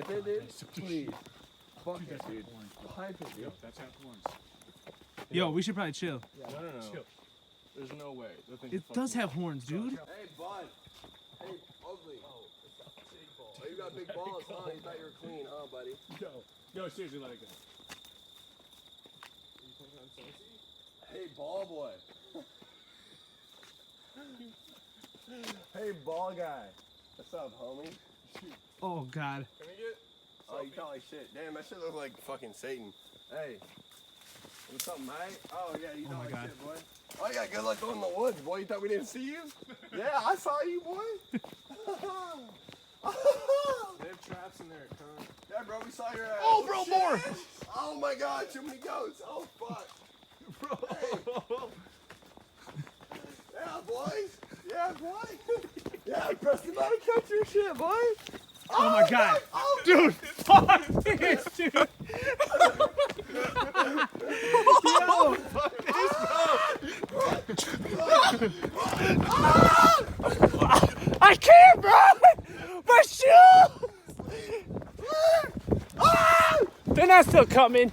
Pipe it, dude? Please. Fuck it, dude. Pipe it, dude. That's half horns. Yo, we should probably chill. No. Chill. There's no way. It does have horns, dude. Hey, bud. Hey, ugly. Oh, you got big balls, huh? You thought you were clean, huh, buddy? Yo, seriously, let it go. Hey, ball boy. Hey, ball guy. What's up, homie? Oh, God. Can we get... Oh, you talk like shit. Damn, that shit look like fucking Satan. Hey. What's up, mate? Oh, yeah, you talk like shit, boy. Oh, you got good luck going in the woods, boy. You thought we didn't see you? Yeah, I saw you, boy. They have traps in there, cunt. Yeah, bro, we saw your ass. Oh, bro, shit. more. Oh, my God, too many goats. Oh, fuck. Bro. Hey. Yeah, boys. Yeah, boy. Yeah, Preston, about to catch your shit, boy. Oh, my God. Oh, Dude, fuck this, dude. Yo, fuck this, bro. I can't, bro. My shoes. They're not still coming.